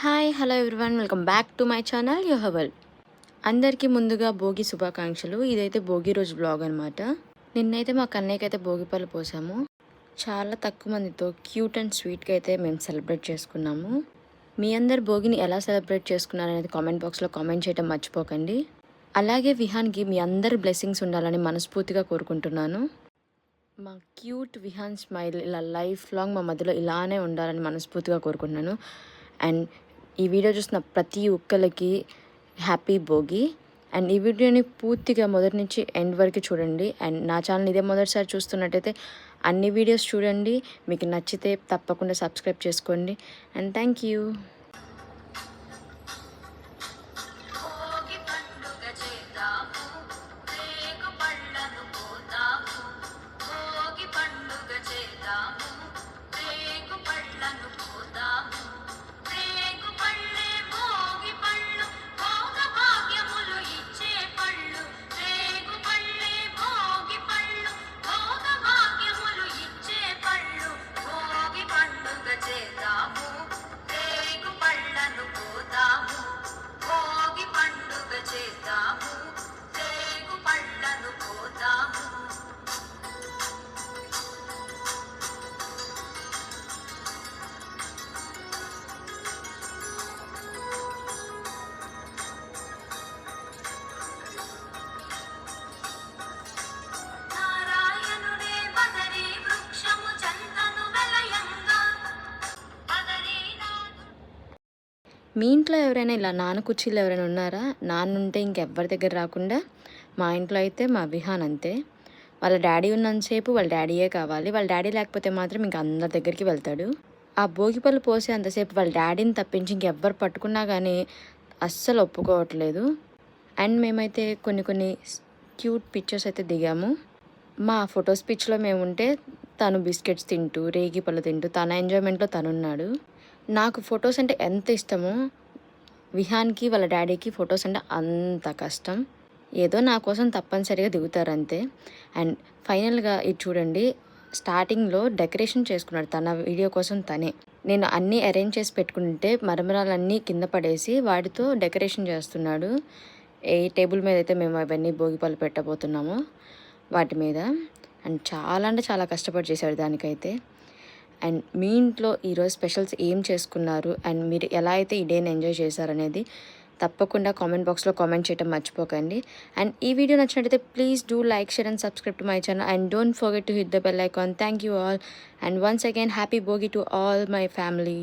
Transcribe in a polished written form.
Hi hello everyone, welcome back to my channel యోహవల్. అందరికీ ముందుగా భోగి శుభాకాంక్షలు. ఇదైతే భోగి రోజు బ్లాగ్ అనమాట. నిన్నైతే మా కన్నయ్యకైతే భోగి పళ్ళు పోసాము. చాలా తక్కువ మందితో క్యూట్ అండ్ స్వీట్గా అయితే మేము సెలబ్రేట్ చేసుకున్నాము. మీ అందరు భోగిని ఎలా సెలబ్రేట్ చేసుకున్నారనేది కామెంట్ బాక్స్లో కామెంట్ చేయడం మర్చిపోకండి. అలాగే విహాన్కి మీ అందరి బ్లెస్సింగ్స్ ఉండాలని మనస్ఫూర్తిగా కోరుకుంటున్నాను. మా క్యూట్ విహాన్ స్మైల్ ఇలా లైఫ్ లాంగ్ మా మధ్యలో ఇలానే ఉండాలని మనస్ఫూర్తిగా కోరుకుంటున్నాను. అండ్ ఈ వీడియో చూసిన ప్రతి ఒక్కరికి హ్యాపీ భోగి. అండ్ ఈ వీడియోని పూర్తిగా మొదటి నుంచి ఎండ్ వరకు చూడండి. అండ్ నా ఛానల్ ఇదే మొదటిసారి చూస్తున్నట్టయితే అన్ని వీడియోస్ చూడండి. మీకు నచ్చితే తప్పకుండా సబ్స్క్రైబ్ చేసుకోండి. And thank you. మీ ఇంట్లో ఎవరైనా ఇలా నాన్న కుర్చీలు ఎవరైనా ఉన్నారా? నాన్నుంటే ఇంకెవ్వరి దగ్గర రాకుండా మా ఇంట్లో అయితే మా విహాన్ అంతే. వాళ్ళ డాడీ ఉన్నంతసేపు వాళ్ళ డాడీయే కావాలి. వాళ్ళ డాడీ లేకపోతే మాత్రం ఇంక అందరి దగ్గరికి వెళ్తాడు. ఆ భోగిపళ్ళు పోసే అంతసేపు వాళ్ళ డాడీని తప్పించి ఇంకెవ్వరు పట్టుకున్నా కానీ అస్సలు ఒప్పుకోవట్లేదు. అండ్ మేమైతే కొన్ని క్యూట్ పిక్చర్స్ అయితే దిగాము. మా ఫొటోస్ పిచ్లో మేము ఉంటే తను బిస్కెట్స్ తింటూ రేగి పళ్ళు తింటూ తన ఎంజాయ్మెంట్లో తనున్నాడు. నాకు ఫొటోస్ అంటే ఎంత ఇష్టమో విహాన్కి వాళ్ళ డాడీకి ఫొటోస్ అంటే అంత కష్టం. ఏదో నా కోసం తప్పనిసరిగా దిగుతారు అంతే. అండ్ ఫైనల్గా ఇది చూడండి, స్టార్టింగ్లో డెకరేషన్ చేసుకున్నాడు తన వీడియో కోసం తనే. నేను అన్నీ అరేంజ్ చేసి పెట్టుకుంటే మరమరాలన్నీ కింద పడేసి వాటితో డెకరేషన్ చేస్తున్నాడు. ఏ టేబుల్ మీద అయితే మేము అవన్నీ భోగిపళ్ళు పెట్టబోతున్నామో వాటి మీద. అండ్ చాలా అంటే చాలా కష్టపడి చేశాడు దానికైతే. అండ్ మీ ఇంట్లో ఈరోజు స్పెషల్స్ ఏం చేసుకున్నారు అండ్ మీరు ఎలా అయితే ఈ డేని ఎంజాయ్ చేశారనేది తప్పకుండా కామెంట్ బాక్స్లో కామెంట్ చేయడం మర్చిపోకండి. అండ్ ఈ వీడియో నచ్చినట్టయితే please do like, share and subscribe to my channel and don't forget to hit the bell icon. Thank you all and once again happy Bhogi to all my family.